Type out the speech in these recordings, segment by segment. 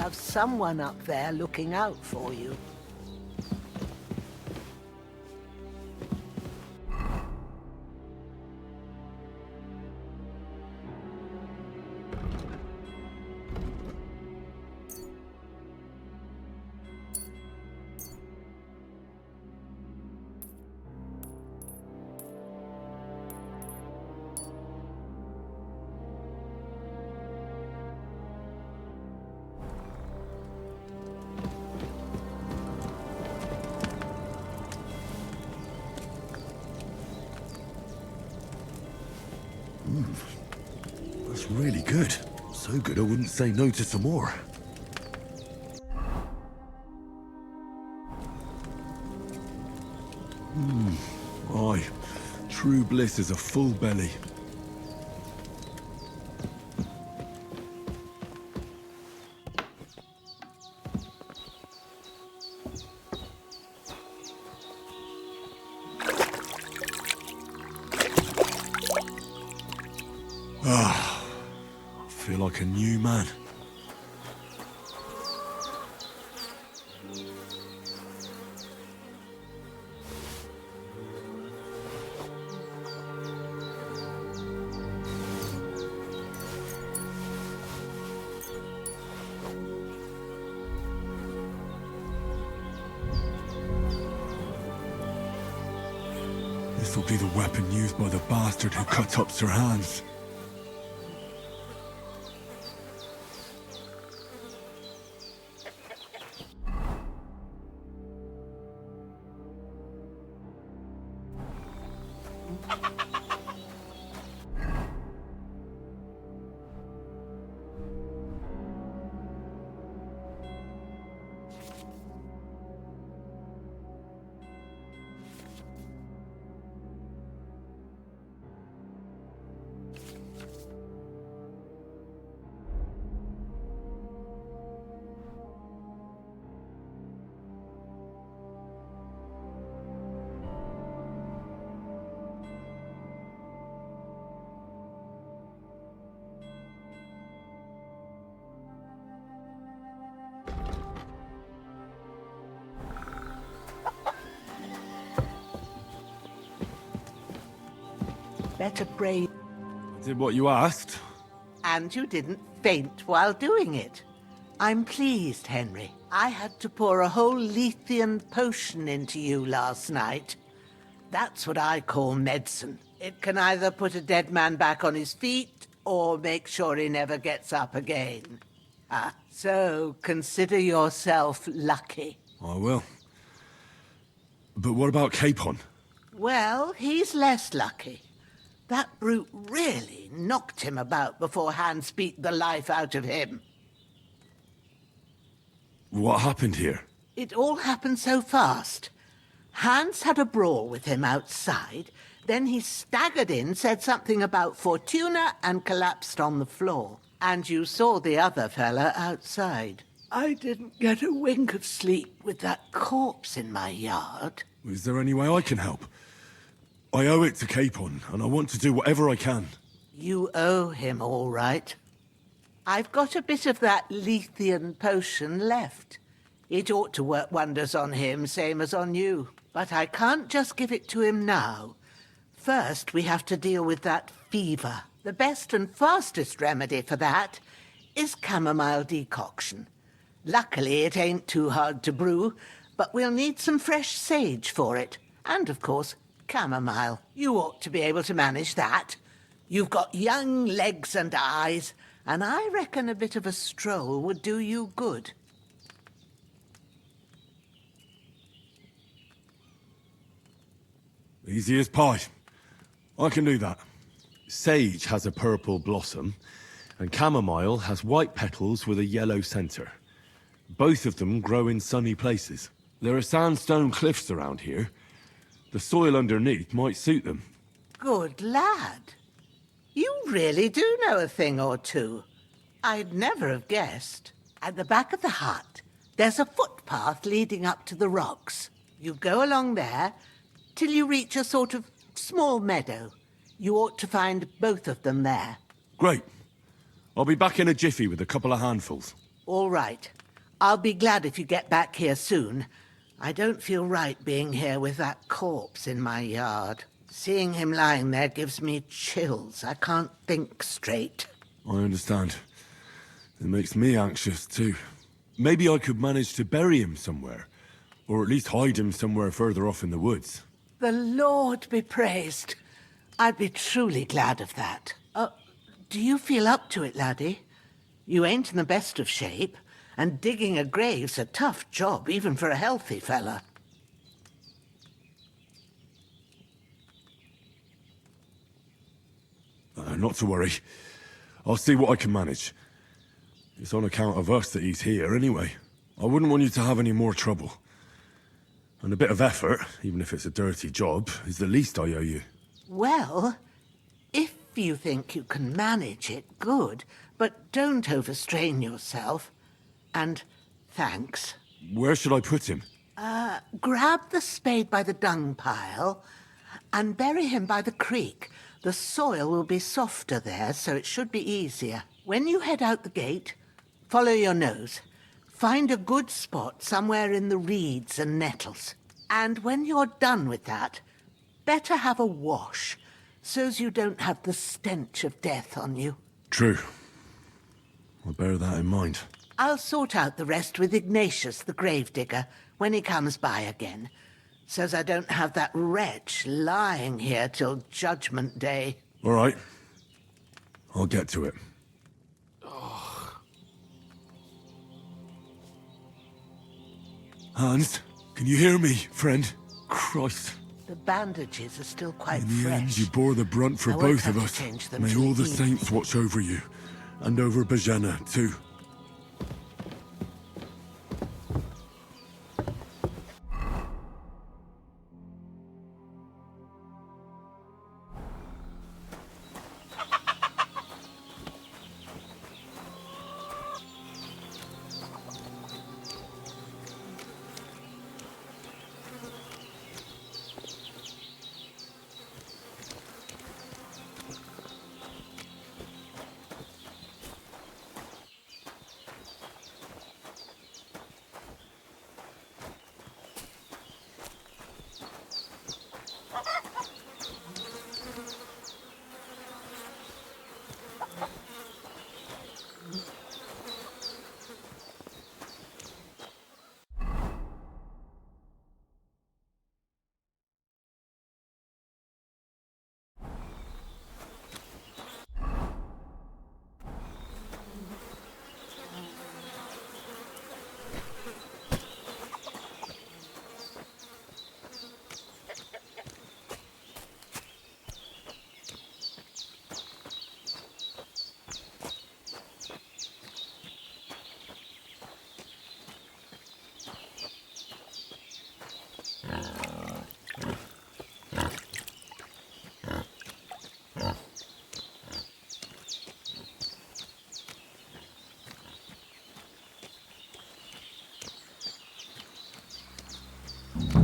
have someone up there looking out for you. That's really good. So good I wouldn't say no to some more. Aye. True bliss is a full belly. I feel like a new man. This will be the weapon used by the bastard who cut up Sir Hans. Better brave. I did what you asked. And you didn't faint while doing it. I'm pleased, Henry. I had to pour a whole Lethean potion into you last night. That's what I call medicine. It can either put a dead man back on his feet, or make sure he never gets up again. So consider yourself lucky. I will. But what about Capon? Well, he's less lucky. That brute really knocked him about before Hans beat the life out of him. What happened here? It all happened so fast. Hans had a brawl with him outside, then he staggered in, said something about Fortuna, and collapsed on the floor. And you saw the other fella outside. I didn't get a wink of sleep with that corpse in my yard. Is there any way I can help? I owe it to Capon, and I want to do whatever I can. You owe him, all right. I've got a bit of that Lethean potion left. It ought to work wonders on him, same as on you. But I can't just give it to him now. First, we have to deal with that fever. The best and fastest remedy for that is chamomile decoction. Luckily, it ain't too hard to brew, but we'll need some fresh sage for it. And, of course, chamomile. You ought to be able to manage that. You've got young legs and eyes, and I reckon a bit of a stroll would do you good. Easy as pie. I can do that. Sage has a purple blossom, and chamomile has white petals with a yellow center. Both of them grow in sunny places. There are sandstone cliffs around here. The soil underneath might suit them. Good lad. You really do know a thing or two. I'd never have guessed. At the back of the hut, there's a footpath leading up to the rocks. You go along there till you reach a sort of small meadow. You ought to find both of them there. Great. I'll be back in a jiffy with a couple of handfuls. All right. I'll be glad if you get back here soon. I don't feel right being here with that corpse in my yard. Seeing him lying there gives me chills. I can't think straight. I understand. It makes me anxious, too. Maybe I could manage to bury him somewhere. Or at least hide him somewhere further off in the woods. The Lord be praised. I'd be truly glad of that. Do you feel up to it, laddie? You ain't in the best of shape, and digging a grave's a tough job, even for a healthy fella. Not to worry. I'll see what I can manage. It's on account of us that he's here, anyway. I wouldn't want you to have any more trouble. And a bit of effort, even if it's a dirty job, is the least I owe you. Well, if you think you can manage it, good. But don't overstrain yourself. And thanks. Where should I put him? Grab the spade by the dung pile and bury him by the creek. The soil will be softer there, so it should be easier. When you head out the gate, follow your nose. Find a good spot somewhere in the reeds and nettles. And when you're done with that, better have a wash, so's you don't have the stench of death on you. True. I'll bear that in mind. I'll sort out the rest with Ignatius, the gravedigger, when he comes by again, so's I don't have that wretch lying here till Judgment Day. All right. I'll get to it. Hans, can you hear me, friend? Christ. The bandages are still quite In the fresh. end, you bore the brunt for I won't both of have to us. change them May till all the evening. saints watch over you. And over Bajana, too.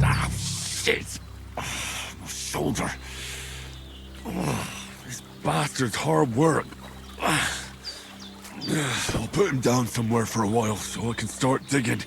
Ah, shit! My shoulder. This bastard's hard work. I'll put him down somewhere for a while so I can start digging.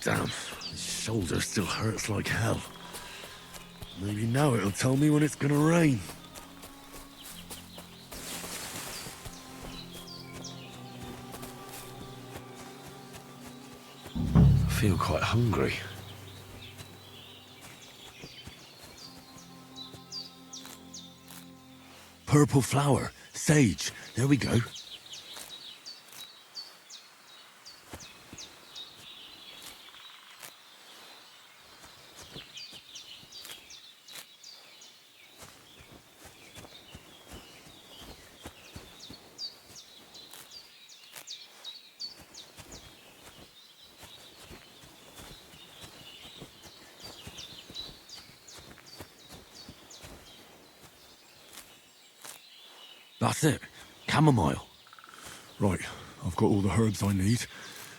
Damn, his shoulder still hurts like hell. Maybe now it'll tell me when it's gonna rain. feel quite hungry. Purple flower, sage, there we go. That's it. Chamomile. Right, I've got all the herbs I need,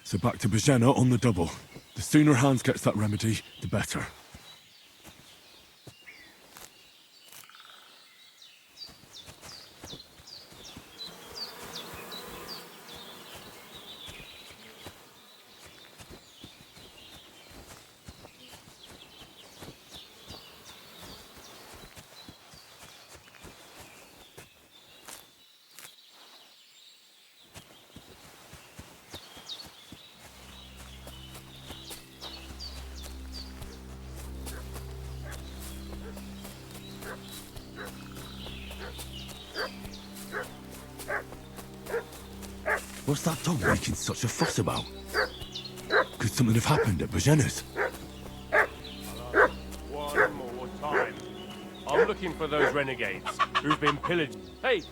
so back to Bajena on the double. The sooner Hans gets that remedy, the better. What's that dog making such a fuss about? Could something have happened at Bajena's? One more time. I'm looking for those renegades who've been pillaged. Hey,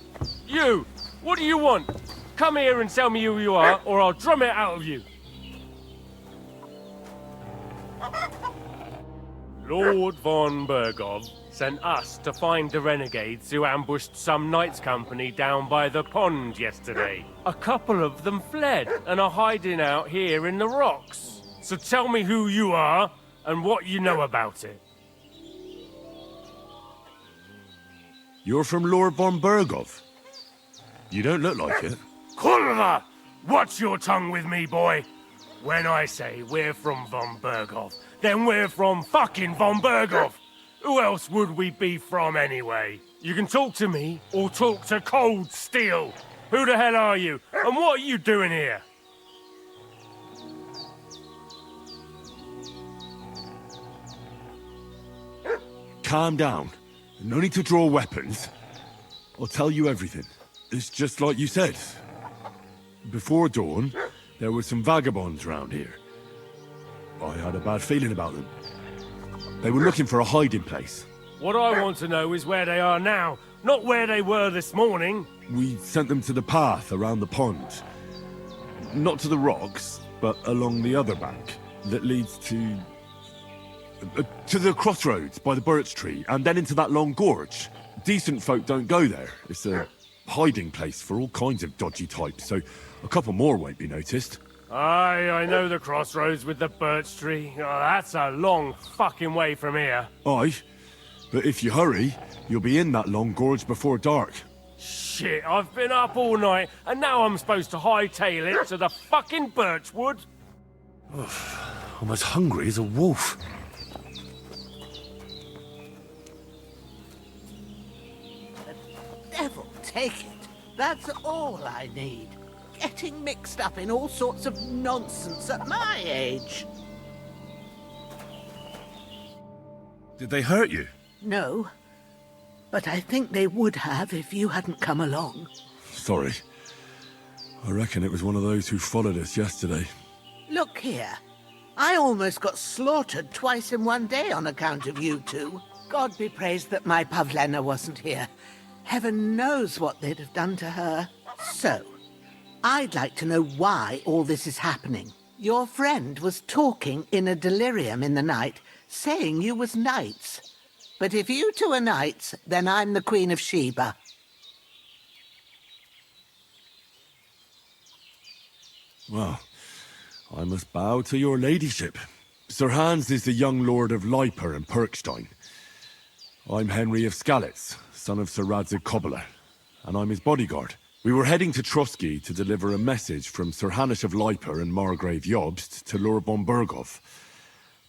you! What do you want? Come here and tell me who you are, or I'll drum it out of you. Lord von Bergov sent us to find the renegades who ambushed some knights' company down by the pond yesterday. A couple of them fled and are hiding out here in the rocks. So tell me who you are and what you know about it. You're from Lord von Bergov. You don't look like it. Kurva! Watch your tongue with me, boy. When I say we're from von Bergov, then we're from fucking von Bergov. Who else would we be from anyway? You can talk to me or talk to cold steel. Who the hell are you? And what are you doing here? Calm down. No need to draw weapons. I'll tell you everything. It's just like you said. Before dawn, there were some vagabonds around here. I had a bad feeling about them. They were looking for a hiding place. What I want to know is where they are now, not where they were this morning. We sent them to the path around the pond. Not to the rocks, but along the other bank that leads to the crossroads by the birch tree, and then into that long gorge. Decent folk don't go there. It's a hiding place for all kinds of dodgy types, so a couple more won't be noticed. Aye, I know the crossroads with the birch tree. Oh, that's a long fucking way from here. Aye, but if you hurry, you'll be in that long gorge before dark. Shit, I've been up all night, and now I'm supposed to hightail it to the fucking birchwood? I'm as hungry as a wolf. Devil take it. That's all I need. Getting mixed up in all sorts of nonsense at my age. Did they hurt you? No, but I think they would have if you hadn't come along. Sorry. I reckon it was one of those who followed us yesterday. Look here. I almost got slaughtered twice in one day on account of you two. God be praised that my Pavlena wasn't here. Heaven knows what they'd have done to her. So, I'd like to know why all this is happening. Your friend was talking in a delirium in the night, saying you was knights. But if you two are knights, then I'm the Queen of Sheba. Well, I must bow to your ladyship. Sir Hans is the young lord of Leiper and Perkstein. I'm Henry of Skalitz, son of Sir Radzig Cobbler, and I'm his bodyguard. We were heading to Trotsky to deliver a message from Sir Hanish of Leiper and Margrave Jobst to Lord von Bergov.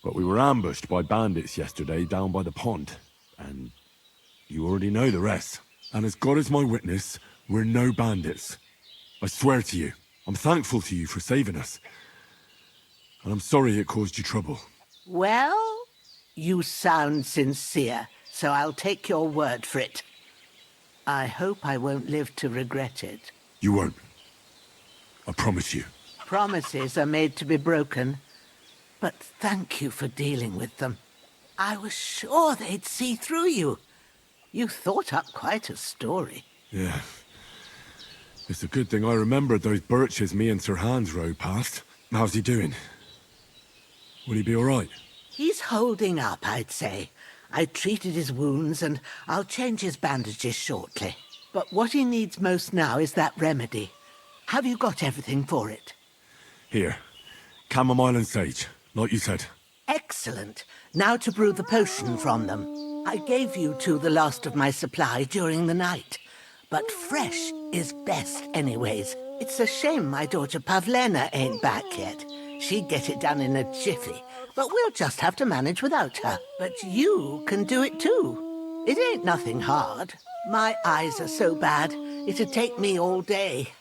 But we were ambushed by bandits yesterday down by the pond, and you already know the rest. And as God is my witness, we're no bandits. I swear to you, I'm thankful to you for saving us. and I'm sorry it caused you trouble. Well, you sound sincere, so I'll take your word for it. I hope I won't live to regret it. You won't. I promise you. Promises are made to be broken, but thank you for dealing with them. I was sure they'd see through you. You thought up quite a story. Yeah. It's a good thing I remembered those birches me and Sir Hans rode past. How's he doing? Will he be all right? He's holding up, I'd say. I treated his wounds, and I'll change his bandages shortly. But what he needs most now is that remedy. Have you got everything for it? Here. Chamomile and sage, like you said. Excellent. Now to brew the potion from them. I gave you two the last of my supply during the night. But fresh is best anyways. It's a shame my daughter Pavlena ain't back yet. She'd get it done in a jiffy. But we'll just have to manage without her. But you can do it too. It ain't nothing hard. My eyes are so bad, it'd take me all day.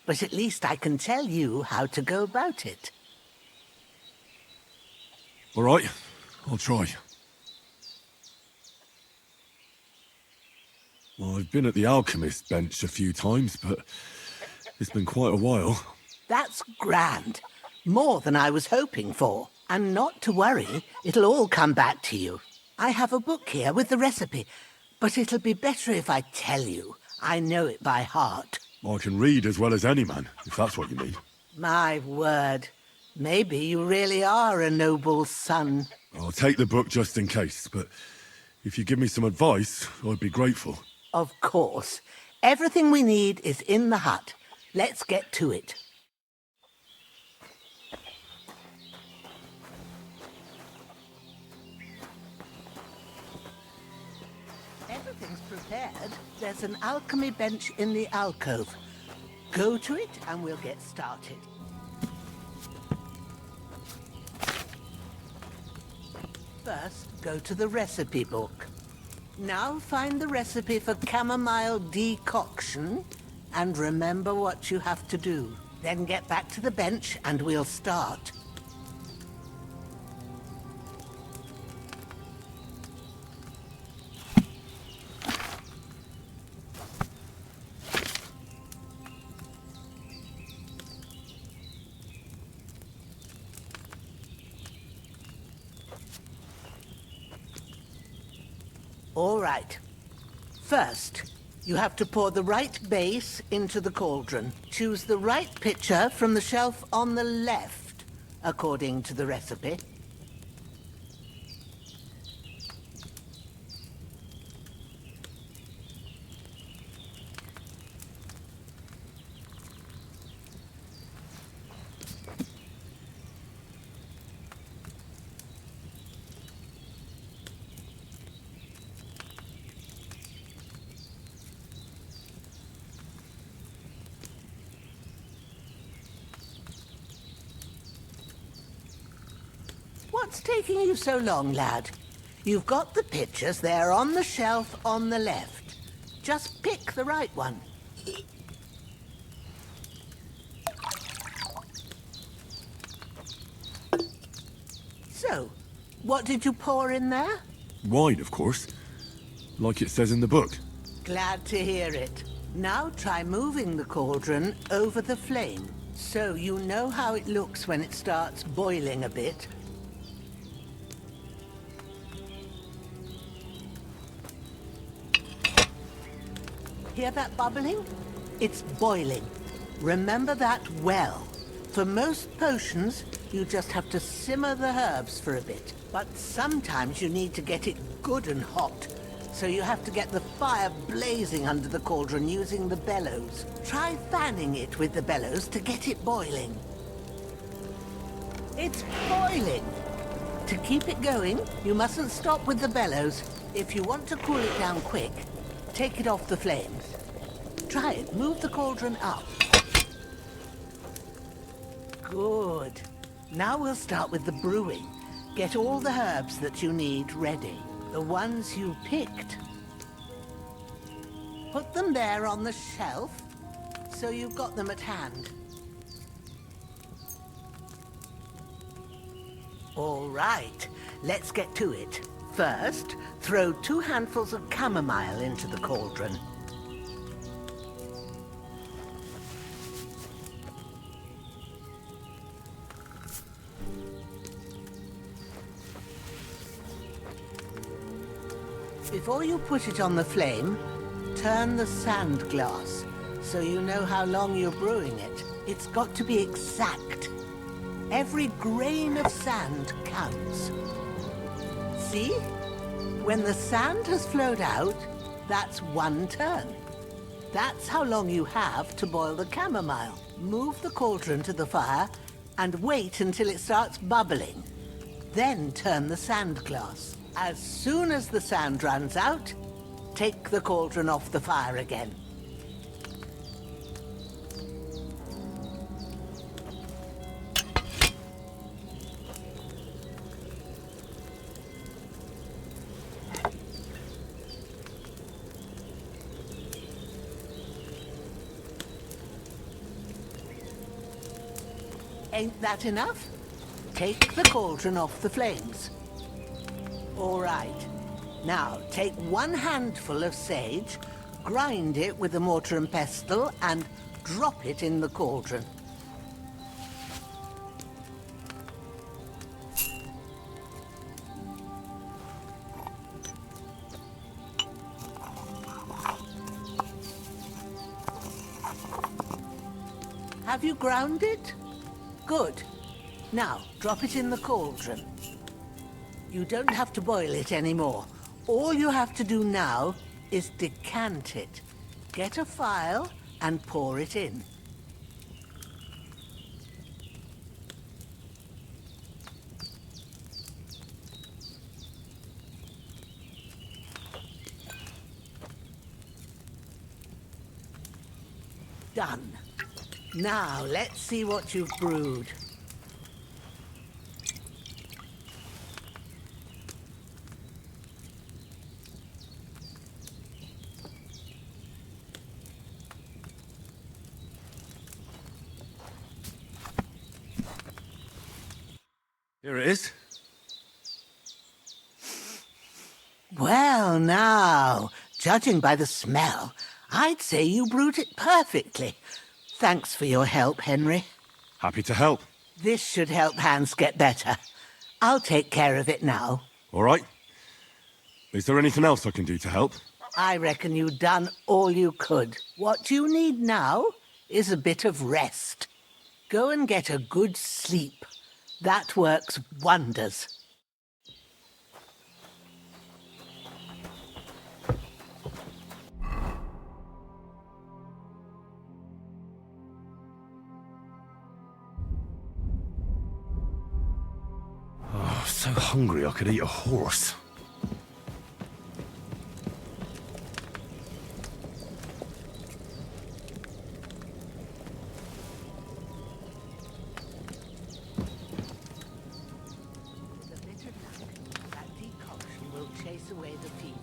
But at least I can tell you how to go about it. All right, I'll try. Well, I've been at the alchemist's bench a few times, but it's been quite a while. That's grand. More than I was hoping for. And not to worry, it'll all come back to you. I have a book here with the recipe, but it'll be better if I tell you. I know it by heart. I can read as well as any man, if that's what you mean. My word. Maybe you really are a noble son. I'll take the book just in case, but if you give me some advice, I'd be grateful. Of course. Everything we need is in the hut. Let's get to it. Everything's prepared. There's an alchemy bench in the alcove. Go to it and we'll get started. First, go to the recipe book. Now find the recipe for chamomile decoction and remember what you have to do. Then get back to the bench and we'll start. All right. First, you have to pour the right base into the cauldron. Choose the right pitcher from the shelf on the left, according to the recipe. What's taking you so long, lad? You've got the pitchers there on the shelf on the left. Just pick the right one. So, what did you pour in there? Wine, of course. Like it says in the book. Glad to hear it. Now try moving the cauldron over the flame, so you know how it looks when it starts boiling a bit. Hear that bubbling? It's boiling. Remember that well. For most potions, you just have to simmer the herbs for a bit. But sometimes you need to get it good and hot. So you have to get the fire blazing under the cauldron using the bellows. Try fanning it with the bellows to get it boiling. It's boiling! To keep it going, you mustn't stop with the bellows. If you want to cool it down quick, take it off the flames. Try it. Move the cauldron up. Good. Now we'll start with the brewing. Get all the herbs that you need ready. The ones you picked. Put them there on the shelf, so you've got them at hand. All right, let's get to it. First, throw 2 handfuls of chamomile into the cauldron. Before you put it on the flame, turn the sand glass so you know how long you're brewing it. It's got to be exact. Every grain of sand counts. See? When the sand has flowed out, that's 1 turn. That's how long you have to boil the chamomile. Move the cauldron to the fire and wait until it starts bubbling. Then turn the sand glass. As soon as the sand runs out, take the cauldron off the fire again. Ain't that enough? Take the cauldron off the flames. All right. Now, take 1 handful of sage, grind it with a mortar and pestle, and drop it in the cauldron. Have you ground it? Good. Now, drop it in the cauldron. You don't have to boil it anymore. All you have to do now is decant it. Get a phial and pour it in. Done. Now, let's see what you've brewed. Here it is. Well, now, judging by the smell, I'd say you brewed it perfectly. Thanks for your help, Henry. Happy to help. This should help Hans get better. I'll take care of it now. All right. Is there anything else I can do to help? I reckon you've done all you could. What you need now is a bit of rest. Go and get a good sleep. That works wonders. Oh, so hungry I could eat a horse. Away the fever.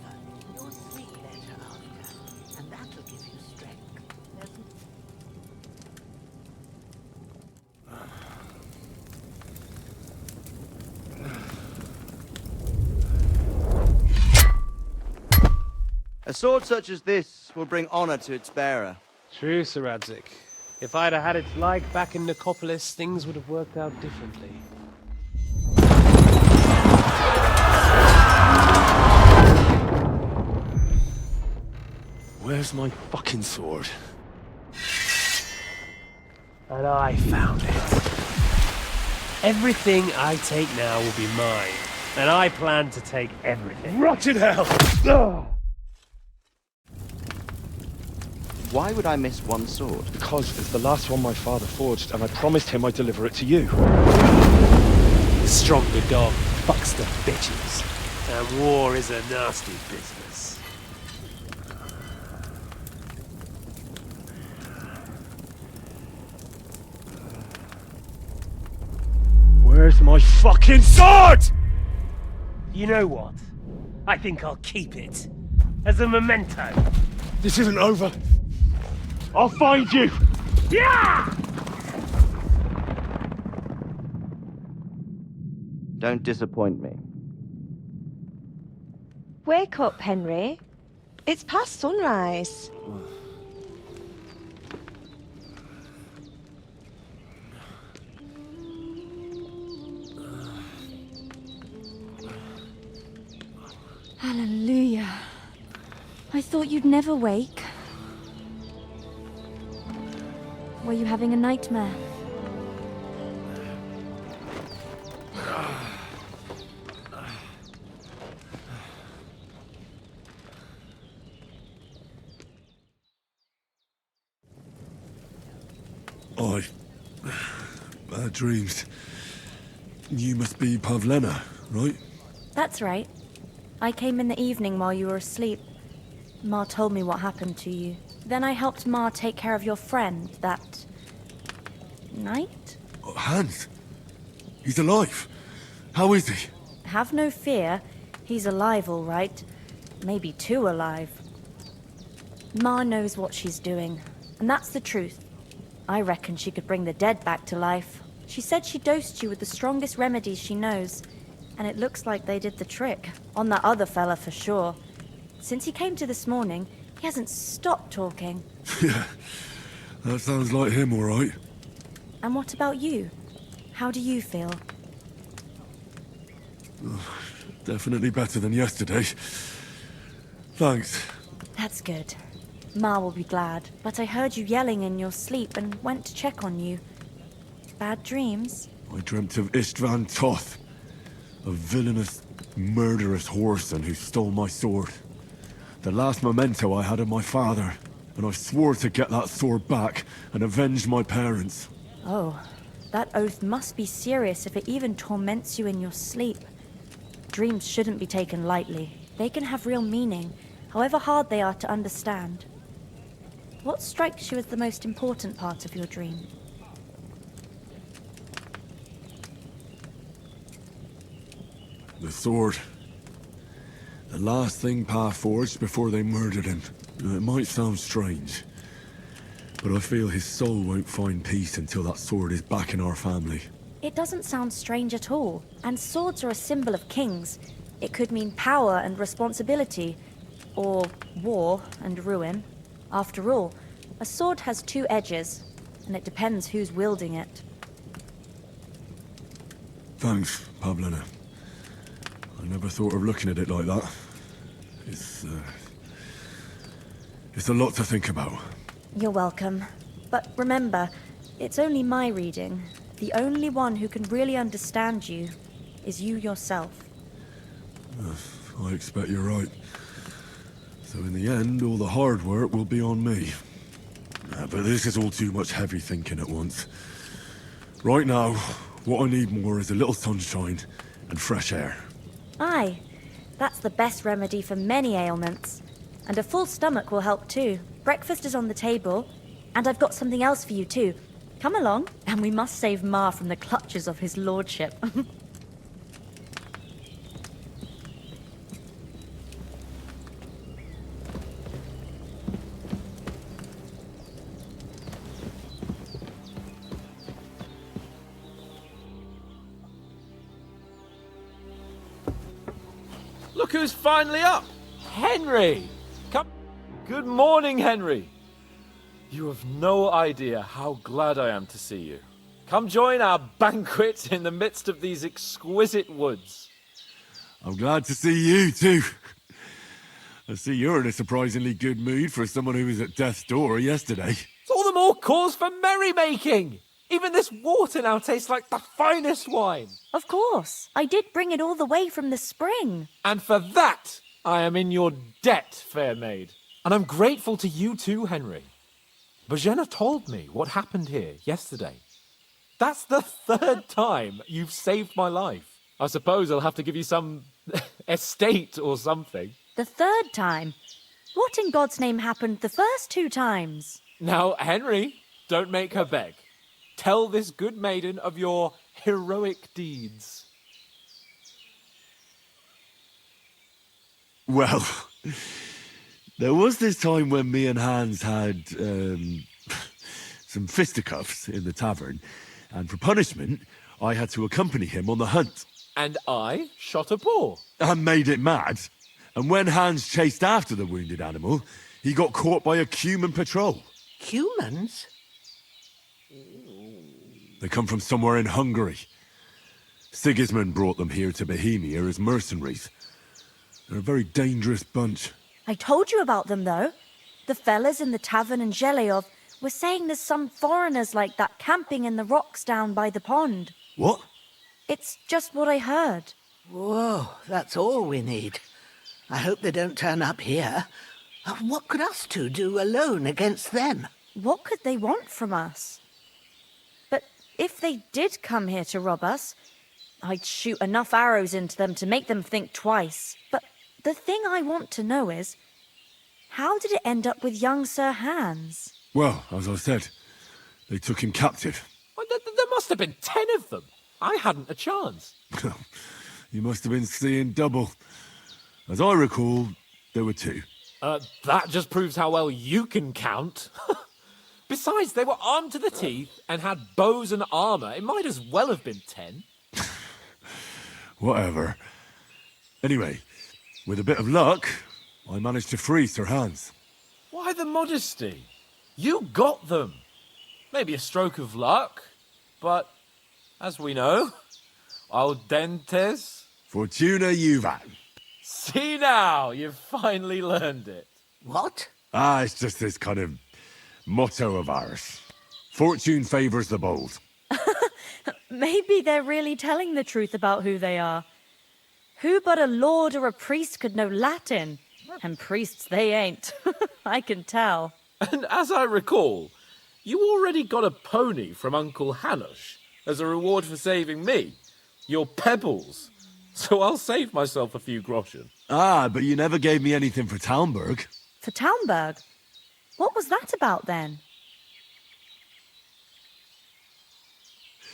You'll sleep better after, and that'll give you strength. A sword such as this will bring honor to its bearer. True, Sir Radzik. If I'd have had its like back in Nicopolis, things would have worked out differently. Where's my fucking sword? And I found it. Everything I take now will be mine, and I plan to take everything. Rotted hell! Ugh. Why would I miss one sword? Because it's the last one my father forged, and I promised him I'd deliver it to you. Stronger dog fucks the bitches, and war is a nasty business. Where's my fucking sword? You know what? I think I'll keep it. As a memento. This isn't over. I'll find you! Yeah! Don't disappoint me. Wake up, Henry. It's past sunrise. Hallelujah. I thought you'd never wake. Were you having a nightmare? Bad dreams. You must be Pavlena, right? That's right. I came in the evening while you were asleep. Ma told me what happened to you. Then I helped Ma take care of your friend that night? Oh, Hans! He's alive! How is he? Have no fear. He's alive, all right. Maybe too alive. Ma knows what she's doing, and that's the truth. I reckon she could bring the dead back to life. She said she dosed you with the strongest remedies she knows, and it looks like they did the trick. On that other fella for sure. Since he came to this morning, he hasn't stopped talking. Yeah, that sounds like him, all right. And what about you? How do you feel? Definitely better than yesterday. Thanks. That's good. Ma will be glad, but I heard you yelling in your sleep and went to check on you. Bad dreams? I dreamt of Istvan Toth, a villainous, murderous whoreson who stole my sword. The last memento I had of my father, and I swore to get that sword back and avenge my parents. Oh, that oath must be serious if it even torments you in your sleep. Dreams shouldn't be taken lightly. They can have real meaning, however hard they are to understand. What strikes you as the most important part of your dream? The sword. The last thing Pa forged before they murdered him. It might sound strange, but I feel his soul won't find peace until that sword is back in our family. It doesn't sound strange at all, and swords are a symbol of kings. It could mean power and responsibility, or war and ruin. After all, a sword has two edges, and it depends who's wielding it. Thanks, Pavlena. I never thought of looking at it like that. It's a lot to think about. You're welcome. But remember, it's only my reading. The only one who can really understand you is you yourself. I expect you're right. So in the end, all the hard work will be on me. But this is all too much heavy thinking at once. Right now, what I need more is a little sunshine and fresh air. Aye, that's the best remedy for many ailments. And a full stomach will help too. Breakfast is on the table, and I've got something else for you too. Come along, and we must save Ma from the clutches of his lordship. Look who's finally up! Henry! Come. Good morning, Henry! You have no idea how glad I am to see you. Come join our banquet in the midst of these exquisite woods. I'm glad to see you, too. I see you're in a surprisingly good mood for someone who was at death's door yesterday. It's all the more cause for merrymaking! Even this water now tastes like the finest wine. Of course. I did bring it all the way from the spring. And for that, I am in your debt, fair maid. And I'm grateful to you too, Henry. Bojena told me what happened here yesterday. That's the third time you've saved my life. I suppose I'll have to give you some estate or something. The third time? What in God's name happened the first two times? Now, Henry, don't make her beg. Tell this good maiden of your heroic deeds. Well, there was this time when me and Hans had some fisticuffs in the tavern, and for punishment, I had to accompany him on the hunt. and I shot a boar. And made it mad. And when Hans chased after the wounded animal, he got caught by a human patrol. Humans? They come from somewhere in Hungary. Sigismund brought them here to Bohemia as mercenaries. They're a very dangerous bunch. I told you about them, though. The fellas in the tavern in Zheleov were saying there's some foreigners like that camping in the rocks down by the pond. What? It's just what I heard. Whoa, that's all we need. I hope they don't turn up here. What could us two do alone against them? What could they want from us? But if they did come here to rob us, I'd shoot enough arrows into them to make them think twice. But the thing I want to know is, how did it end up with young Sir Hans? Well, as I said, they took him captive. Well, there must have been 10 of them. I hadn't a chance. You must have been seeing double. As I recall, there were 2. That just proves how well you can count. Besides, they were armed to the teeth and had bows and armor. It might as well have been 10. Whatever. Anyway, with a bit of luck, I managed to free Sir Hans. Why the modesty? You got them. Maybe a stroke of luck, but as we know, audentes. Fortuna juvat. See now, you've finally learned it. What? It's just this kind of motto of ours. Fortune favors the bold. Maybe they're really telling the truth about who they are. Who but a lord or a priest could know Latin? And priests they ain't. I can tell. And as I recall, you already got a pony from Uncle Hanush as a reward for saving me. Your pebbles. So I'll save myself a few groschen. But you never gave me anything for Talmberg. For Talmberg? What was that about then?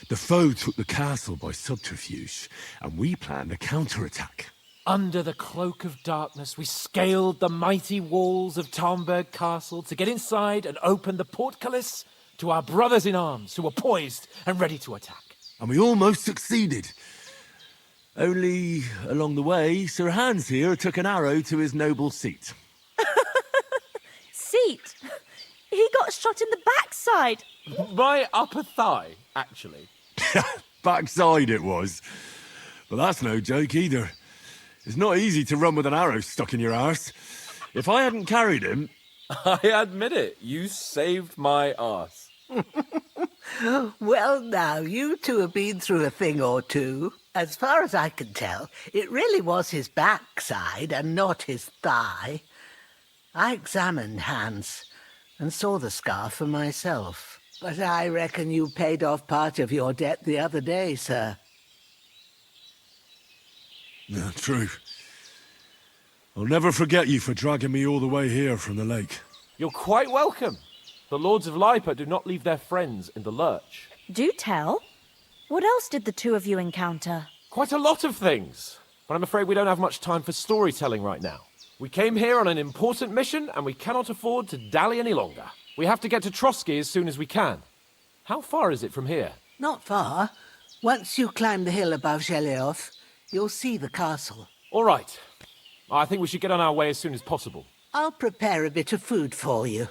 The foe took the castle by subterfuge, and we planned a counterattack. Under the cloak of darkness, we scaled the mighty walls of Talmberg Castle to get inside and open the portcullis to our brothers in arms who were poised and ready to attack. And we almost succeeded. Only, along the way, Sir Hans here took an arrow to his noble seat. Seat? He got shot in the backside. My upper thigh, actually. Backside it was. But that's no joke either. It's not easy to run with an arrow stuck in your arse. If I hadn't carried him... I admit it, you saved my arse. Well, now, you two have been through a thing or two. As far as I can tell, it really was his backside and not his thigh. I examined Hans and saw the scar for myself. But I reckon you paid off part of your debt the other day, sir. Yeah, true. I'll never forget you for dragging me all the way here from the lake. You're quite welcome. The Lords of Lipa do not leave their friends in the lurch. Do tell. What else did the two of you encounter? Quite a lot of things. But I'm afraid we don't have much time for storytelling right now. We came here on an important mission, and we cannot afford to dally any longer. We have to get to Trotsky as soon as we can. How far is it from here? Not far. Once you climb the hill above Zheleov, you'll see the castle. All right. I think we should get on our way as soon as possible. I'll prepare a bit of food for you,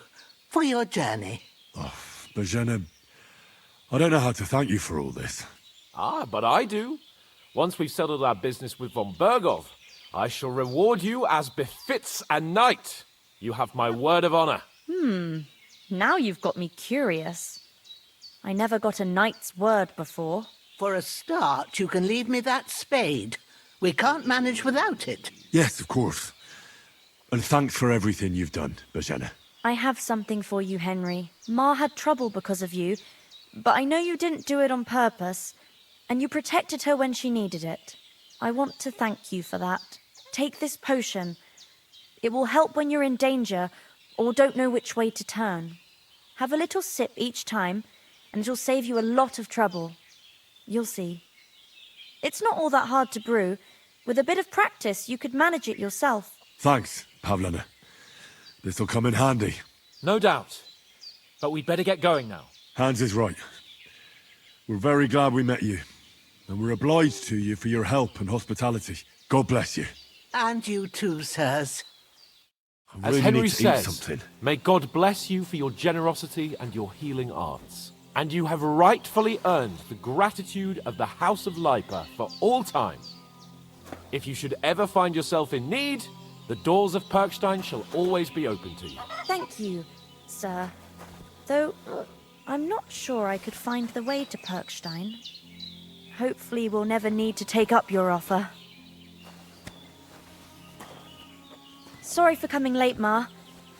for your journey. Bozhena, I don't know how to thank you for all this. But I do. Once we've settled our business with von Bergov, I shall reward you as befits a knight. You have my word of honor. Now you've got me curious. I never got a knight's word before. For a start, you can leave me that spade. We can't manage without it. Yes, of course. And thanks for everything you've done, Bozhena. I have something for you, Henry. Ma had trouble because of you, but I know you didn't do it on purpose, and you protected her when she needed it. I want to thank you for that. Take this potion. It will help when you're in danger or don't know which way to turn. Have a little sip each time, and it'll save you a lot of trouble. You'll see. It's not all that hard to brew. With a bit of practice, you could manage it yourself. Thanks, Pavlena. This'll come in handy. No doubt. But we'd better get going now. Hans is right. We're very glad we met you. and we're obliged to you for your help and hospitality. God bless you. And you too, sirs. I As really Henry need to eat says, something. may God bless you for your generosity and your healing arts. And you have rightfully earned the gratitude of the House of Lipa for all time. If you should ever find yourself in need, the doors of Perkstein shall always be open to you. Thank you, sir. Though, I'm not sure I could find the way to Perkstein. Hopefully we'll never need to take up your offer. Sorry for coming late, Ma.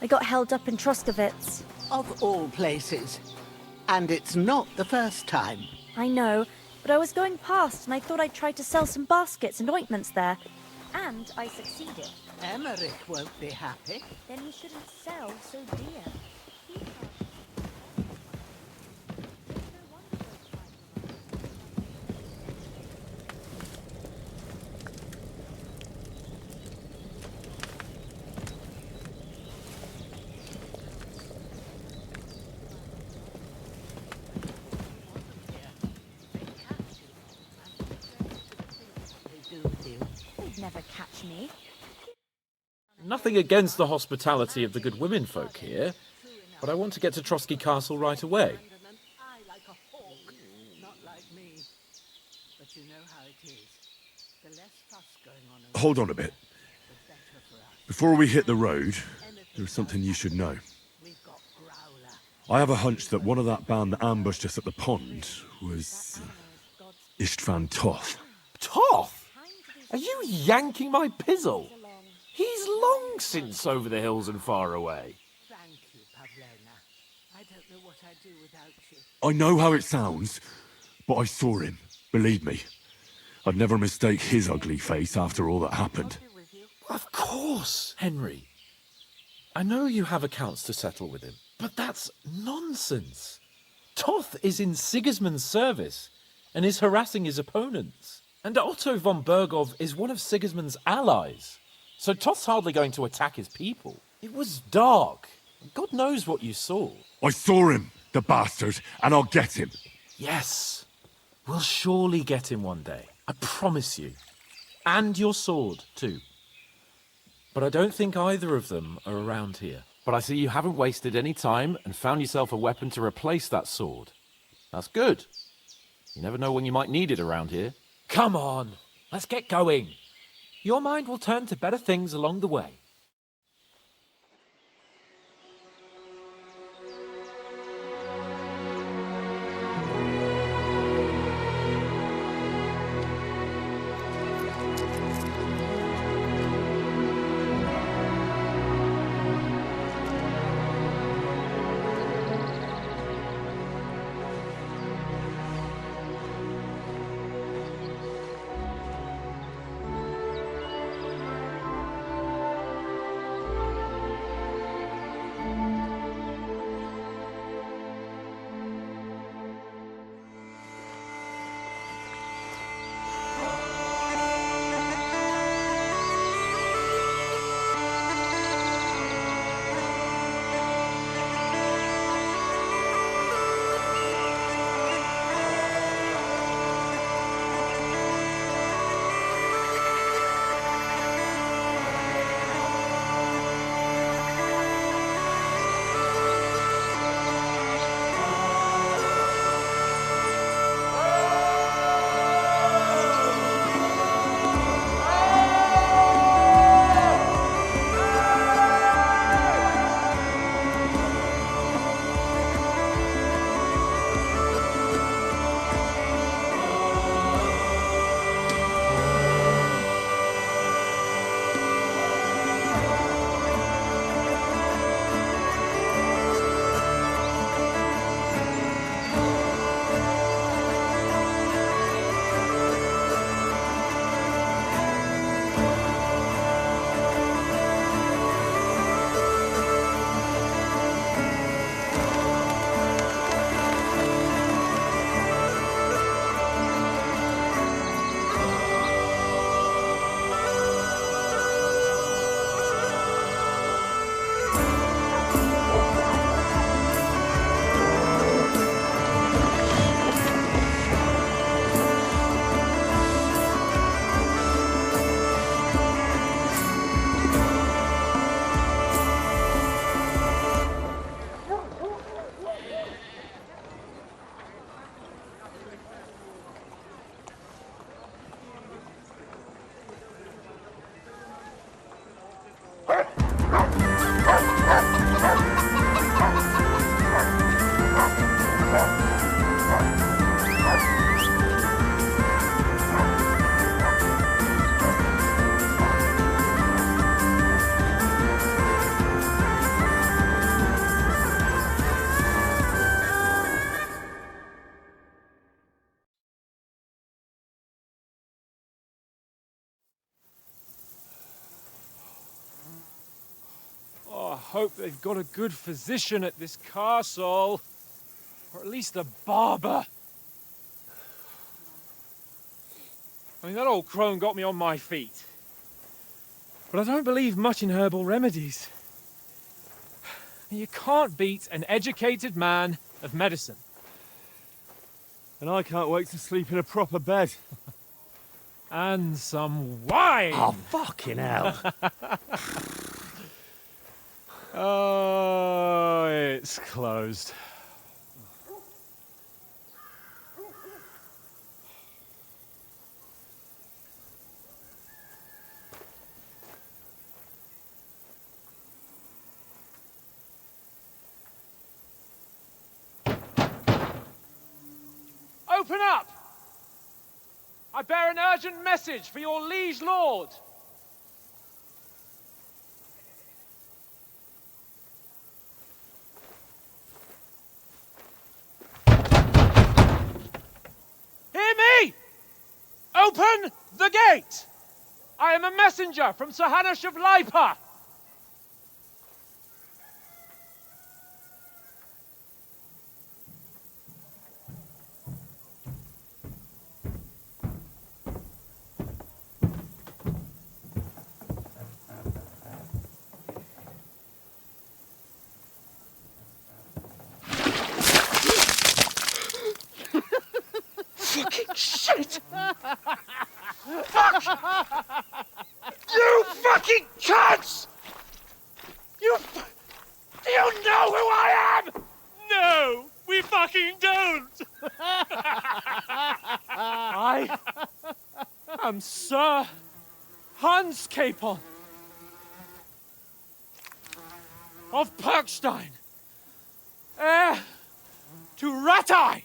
I got held up in Troskowitz. Of all places. And it's not the first time. I know, but I was going past and I thought I'd try to sell some baskets and ointments there. And I succeeded. Emmerich won't be happy. Then he shouldn't sell so dear. They'd never catch me. Nothing against the hospitality of the good women folk here, but I want to get to Trotsky Castle right away. I like a hawk, not like me. But you know how it is. The less fuss going on. Hold on a bit. Before we hit the road, there's something you should know. We've got Growler. I have a hunch that one of that band that ambushed us at the pond was Istvan Toth. Toth? Are you yanking my pizzle? He's long since over the hills and far away. Thank you, Pavlena. I don't know what I'd do without you. I know how it sounds, but I saw him. Believe me. I'd never mistake his ugly face after all that happened. Of course, Henry. I know you have accounts to settle with him, but that's nonsense. Toth is in Sigismund's service and is harassing his opponents. And Otto von Bergov is one of Sigismund's allies. So Toth's hardly going to attack his people. It was dark. God knows what you saw. I saw him, the bastard, and I'll get him. Yes. We'll surely get him one day. I promise you. And your sword, too. But I don't think either of them are around here. But I see you haven't wasted any time and found yourself a weapon to replace that sword. That's good. You never know when you might need it around here. Come on, let's get going. Your mind will turn to better things along the way. hope they've got a good physician at this castle. Or at least a barber. I mean, that old crone got me on my feet. But I don't believe much in herbal remedies. You can't beat an educated man of medicine. And I can't wait to sleep in a proper bed. And some wine! Oh, fucking hell. Oh, it's closed. Open up! I bear an urgent message for your liege lord. Hear me! Open the gate! I am a messenger from Sir Hanush of Lipa. Fucking shit! Fuck! You fucking cunts! Do you know who I am? No, we fucking don't! I am Sir Hans Capon of Perkstein, heir to Ratai.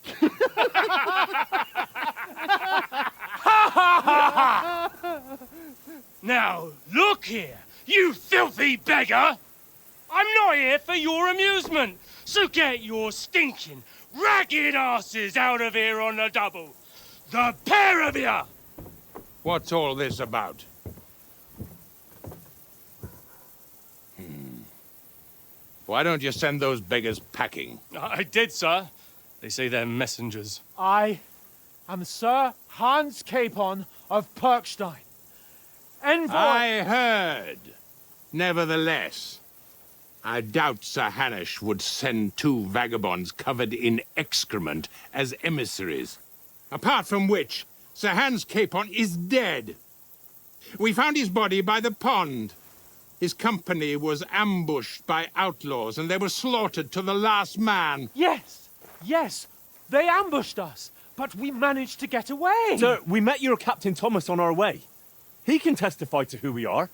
Now, look here, you filthy beggar! I'm not here for your amusement, so get your stinking, ragged asses out of here on the double. The pair of you! What's all this about? Why don't you send those beggars packing? I did, sir. They say they're messengers. I am Sir Hans Capon of Perkstein, envoy. I heard. Nevertheless, I doubt Sir Hanush would send two vagabonds covered in excrement as emissaries. Apart from which, Sir Hans Capon is dead. We found his body by the pond. His company was ambushed by outlaws, and they were slaughtered to the last man. Yes, yes, they ambushed us, but we managed to get away. Sir, we met your Captain Thomas on our way. He can testify to who we are.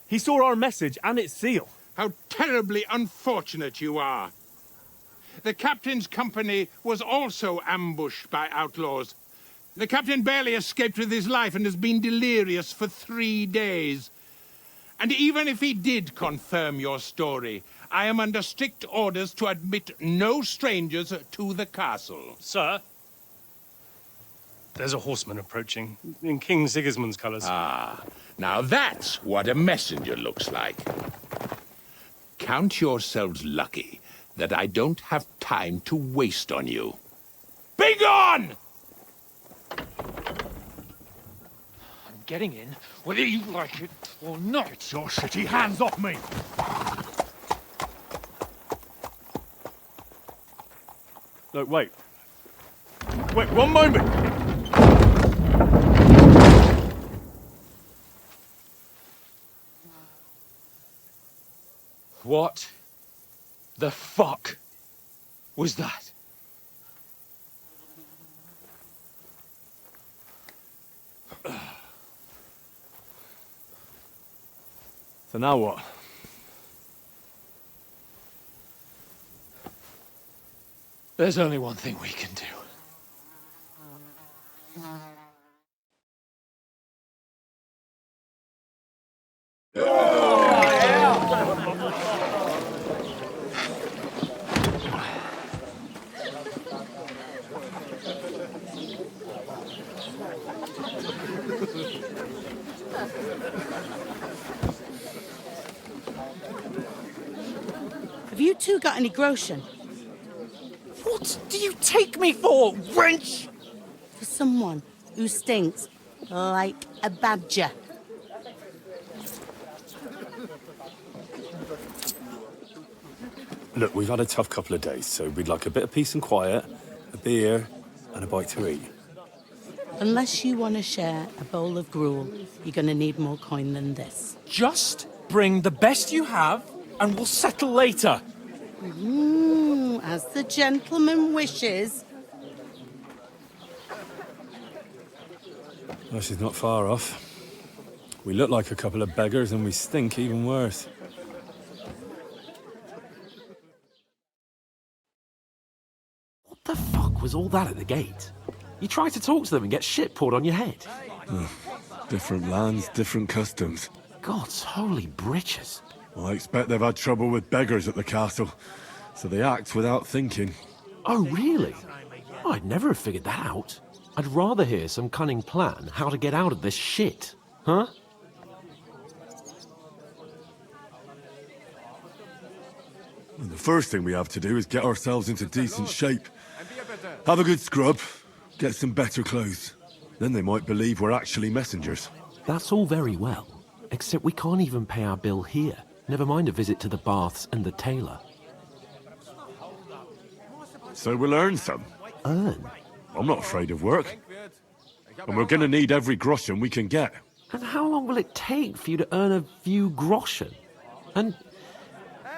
He saw our message and its seal. How terribly unfortunate you are. The captain's company was also ambushed by outlaws. The captain barely escaped with his life and has been delirious for 3 days. And even if he did confirm your story, I am under strict orders to admit no strangers to the castle. Sir, there's a horseman approaching in King Sigismund's colours. Ah, now that's what a messenger looks like. Count yourselves lucky that I don't have time to waste on you. Be gone! I'm getting in, whether you like it or not. Get your shitty hands off me! No, wait. Wait, one moment! What the fuck was that? So now what? There's only one thing we can do. Have you two got any groschen? What do you take me for, wench? For someone who stinks like a badger. Look, we've had a tough couple of days, so we'd like a bit of peace and quiet, a beer, and a bite to eat. Unless you want to share a bowl of gruel, you're going to need more coin than this. Just bring the best you have, and we'll settle later. As the gentleman wishes. Well, she's not far off. We look like a couple of beggars, and we stink even worse. What the fuck was all that at the gate? You try to talk to them and get shit poured on your head. Different lands, different customs. God's holy britches. Well, I expect they've had trouble with beggars at the castle, so they act without thinking. Oh, really? I'd never have figured that out. I'd rather hear some cunning plan how to get out of this shit. Huh? And the first thing we have to do is get ourselves into decent shape. Have a good scrub, get some better clothes. Then they might believe we're actually messengers. That's all very well, except we can't even pay our bill here. Never mind a visit to the baths and the tailor. So we'll earn some. Earn? I'm not afraid of work. And we're gonna need every groschen we can get. And how long will it take for you to earn a few groschen? And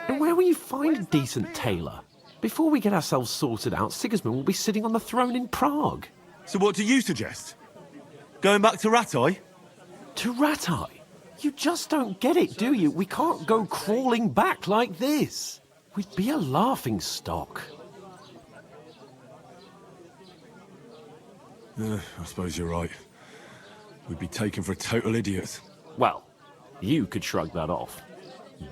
where will you find a decent tailor? Before we get ourselves sorted out, Sigismund will be sitting on the throne in Prague. So what do you suggest? Going back to Ratai? To Ratai? You just don't get it, do you? We can't go crawling back like this. We'd be a laughing stock. I suppose you're right. We'd be taken for total idiots. Well, you could shrug that off.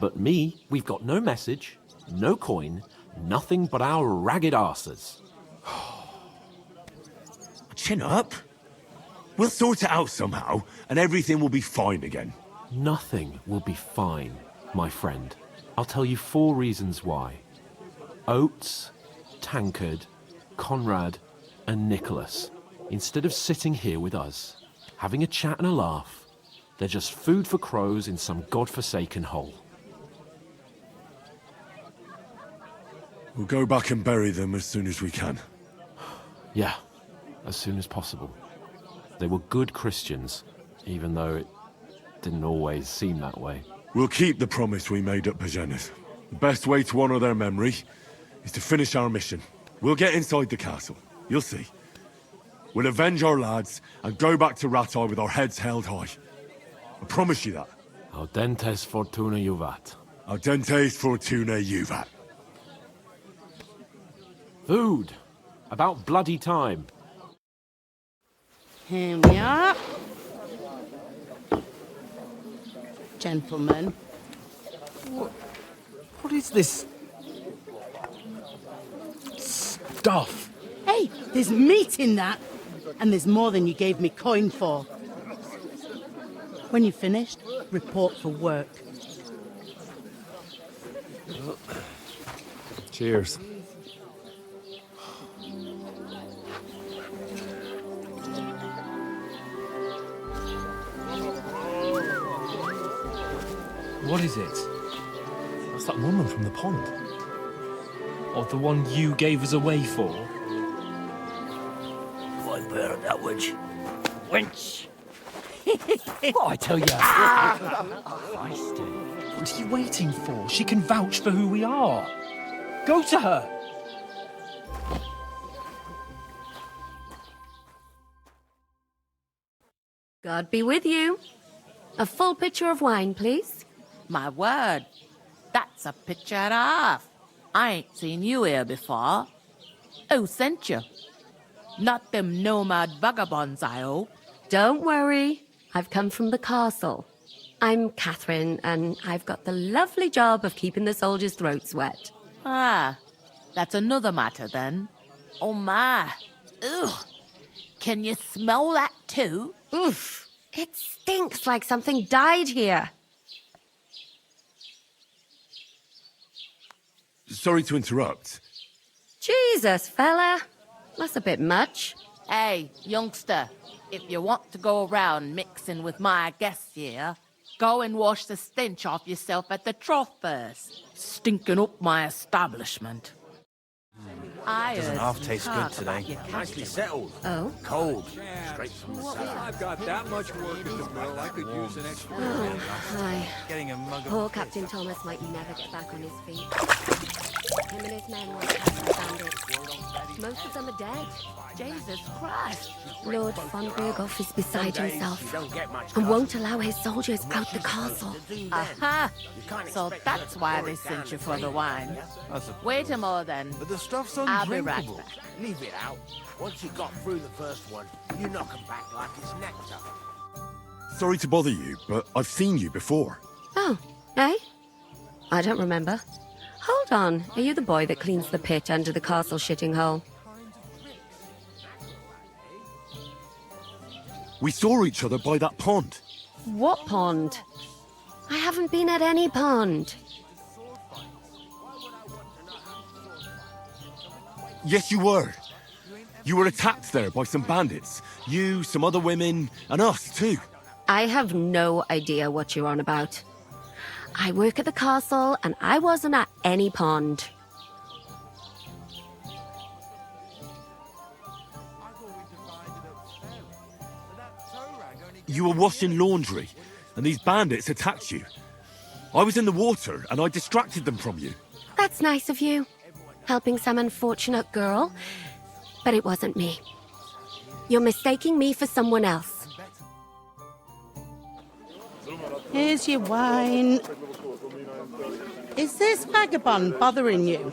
But me, we've got no message, no coin, nothing but our ragged arses. Chin up. We'll sort it out somehow, and everything will be fine again. Nothing will be fine, my friend. I'll tell you 4 reasons why. Oates, Tankard, Conrad, and Nicholas, instead of sitting here with us, having a chat and a laugh, they're just food for crows in some godforsaken hole. We'll go back and bury them as soon as we can. Yeah, as soon as possible. They were good Christians, even though it didn't always seem that way. We'll keep the promise we made at Bajena's. The best way to honor their memory is to finish our mission. We'll get inside the castle. You'll see. We'll avenge our lads and go back to Ratai with our heads held high. I promise you that. Audentes fortuna juvat. Audentes fortuna juvat. Food. About bloody time. Here we are. Gentlemen. What is this stuff? Hey, there's meat in that. And there's more than you gave me coin for. When you're finished, report for work. Cheers. What is it? That's that woman from the pond. Or the one you gave us away for? One bear of that wench. Wench! What I tell you? What are you waiting for? She can vouch for who we are. Go to her. God be with you. A full pitcher of wine, please. My word, that's a picture and a half. I ain't seen you here before. Who sent you? Not them nomad vagabonds, I hope. Don't worry. I've come from the castle. I'm Catherine, and I've got the lovely job of keeping the soldiers' throats wet. Ah, that's another matter then. Oh my. Ugh. Can you smell that too? Oof. It stinks like something died here. sorry to interrupt. Jesus, fella. That's a bit much. Hey, youngster, if you want to go around mixing with my guests here, go and wash the stench off yourself at the trough first. Stinking up my establishment. Doesn't half taste good today. Nicely settled. Oh? Cold. Straight from the cellar. I've got that much work at the mill. I could use an extra. Oh, hi. Getting a mug of... Poor Captain Thomas might never get back on his feet. Him and his men were captured bandits. Most of them are dead. Jesus Christ. Lord von Berghoff is beside himself and won't allow his soldiers out the castle. Aha! So that's why they sent you for the wine. Wait a more then. But the stuff's I'll be right undrinkable. back. Leave it out. Once you got through the first one, you knock 'em back like it's nectar. Sorry to bother you, but I've seen you before. Oh, eh? I don't remember. Hold on, are you the boy that cleans the pit under the castle shitting hole? We saw each other by that pond. What pond? I haven't been at any pond. Yes, you were. You were attacked there by some bandits. You, some other women, and us too. I have no idea what you're on about. I work at the castle, and I wasn't at any pond. You were washing laundry, and these bandits attacked you. I was in the water, and I distracted them from you. That's nice of you, helping some unfortunate girl, but it wasn't me. You're mistaking me for someone else. Here's your wine. Is this vagabond bothering you?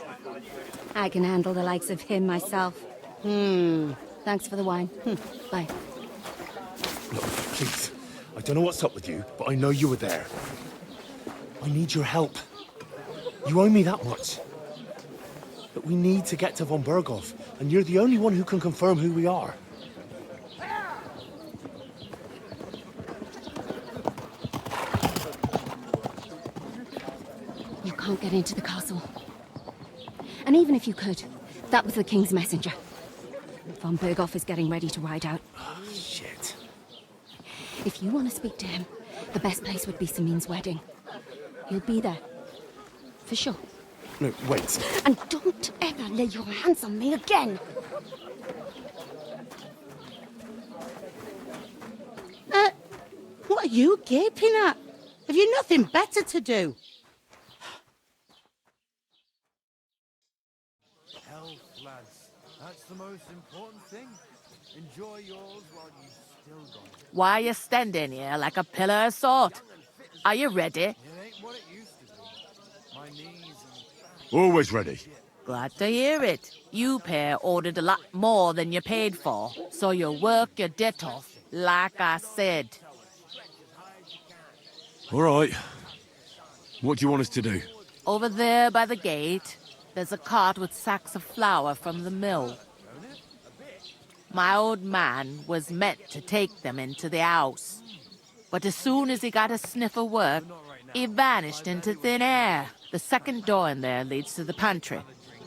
I can handle the likes of him myself. Thanks for the wine. Bye. Look, please. I don't know what's up with you, but I know you were there. I need your help. You owe me that much. But we need to get to von Berghoff, and you're the only one who can confirm who we are. You can't get into the castle. And even if you could, that was the King's messenger. Von Berghoff is getting ready to ride out. Oh, shit. If you want to speak to him, the best place would be Samin's wedding. He'll be there. For sure. No, wait. And don't ever lay your hands on me again! What are you gaping at? Have you nothing better to do? Health, lads. That's the most important thing. Enjoy yours while you've still got it. Why are you standing here like a pillar of salt? Are you ready? It ain't what it used to be. My knees and... Always ready. Glad to hear it. You pair ordered a lot more than you paid for, so you'll work your debt off, like I said. All right. What do you want us to do? Over there by the gate, there's a cart with sacks of flour from the mill. My old man was meant to take them into the house. But as soon as he got a sniff of work, he vanished into thin air. The second door in there leads to the pantry.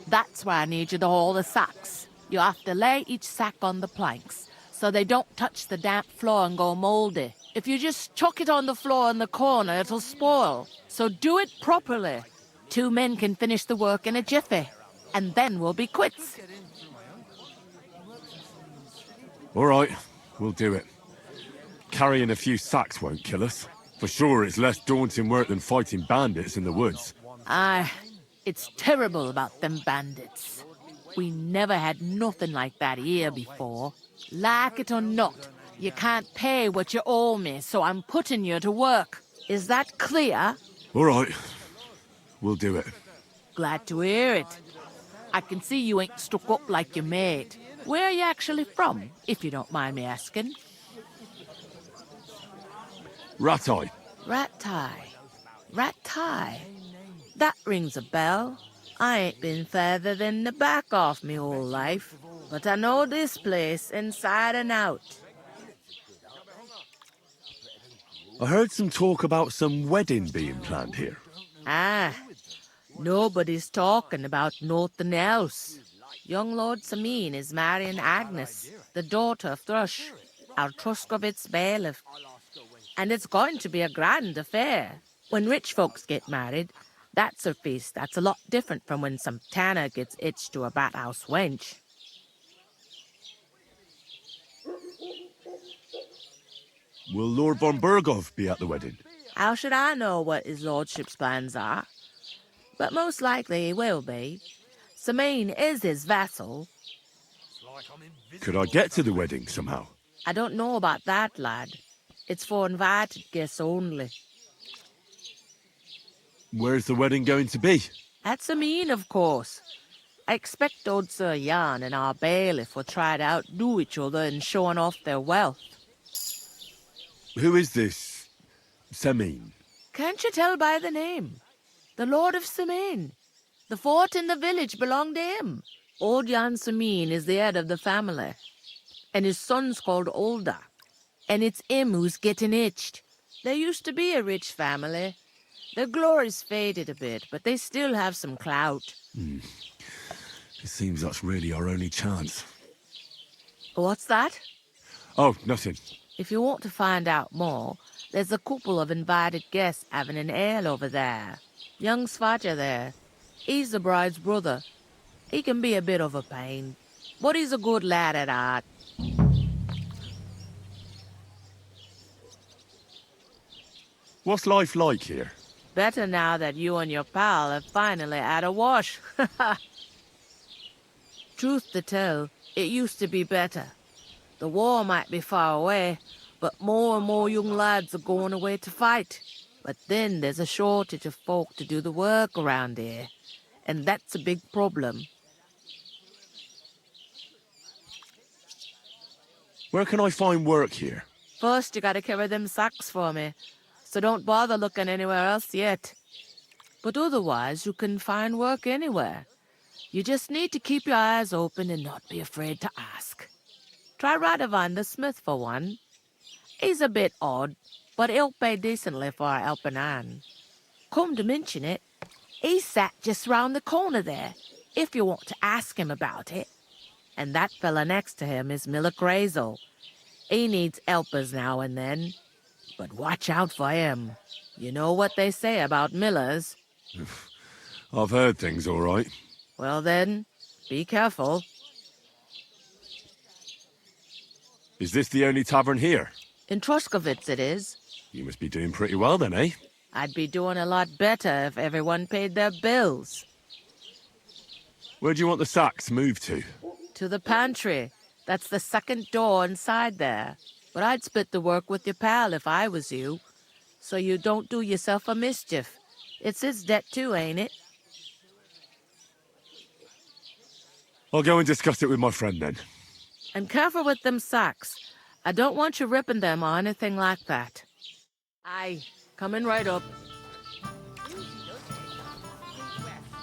That's why I need you to haul the sacks. You have to lay each sack on the planks, so they don't touch the damp floor and go moldy. If you just chuck it on the floor in the corner, it'll spoil. So do it properly. 2 men can finish the work in a jiffy, and then we'll be quits. All right, we'll do it. Carrying a few sacks won't kill us. For sure, it's less daunting work than fighting bandits in the woods. Aye, it's terrible about them bandits. We never had nothing like that here before. Like it or not, you can't pay what you owe me, so I'm putting you to work. Is that clear? All right, we'll do it. Glad to hear it. I can see you ain't stuck up like your mate. Where are you actually from, if you don't mind me asking? Ratai. Ratai. That rings a bell. I ain't been further than the back off me whole life, but I know this place inside and out. I heard some talk about some wedding being planned here. Ah, Nobody's talking about nothing else. Young Lord Samine is marrying Agnes, the daughter of Thrush, our Truscovitz bailiff. And it's going to be a grand affair. When rich folks get married, that's a feast that's a lot different from when some tanner gets hitched to a bathhouse wench. Will Lord von Berghoff be at the wedding? How should I know what his lordship's plans are? But most likely he will be. Samine is his vassal. Could I get to the wedding somehow? I don't know about that, lad. It's for invited guests only. Where's the wedding going to be? At Samine, of course. I expect old Sir Jan and our bailiff will try to outdo each other in showing off their wealth. Who is this Samine? Can't you tell by the name? The Lord of Samine. The fort in the village belonged to him. Old Jan Samine is the head of the family. And his son's called Olda. And it's him who's getting itched. There used to be a rich family. Their glory's faded a bit, but they still have some clout. It seems that's really our only chance. What's that? Oh, nothing. If you want to find out more, there's a couple of invited guests having an ale over there. Young Svaja there. He's the bride's brother. He can be a bit of a pain, but he's a good lad at heart. What's life like here? Better now that you and your pal have finally had a wash. Truth to tell, it used to be better. The war might be far away, but more and more young lads are going away to fight. But then there's a shortage of folk to do the work around here, and that's a big problem. Where can I find work here? First, you gotta carry them sacks for me, so don't bother looking anywhere else yet. But otherwise, you can find work anywhere. You just need to keep your eyes open and not be afraid to ask. Try Radovan the smith for one. He's a bit odd, but he'll pay decently for a helping hand. Come to mention it, he's sat just round the corner there, if you want to ask him about it. And that fella next to him is Miller Crazel. He needs helpers now and then. But watch out for him. You know what they say about Millers. I've heard things all right. Well then, be careful. Is this the only tavern here? In Truscovitz it is. You must be doing pretty well then, eh? I'd be doing a lot better if everyone paid their bills. Where do you want the sacks moved to? To the pantry. That's the second door inside there. But I'd split the work with your pal if I was you. So you don't do yourself a mischief. It's his debt too, ain't it? I'll go and discuss it with my friend then. And careful with them sacks. I don't want you ripping them or anything like that. Aye, coming right up.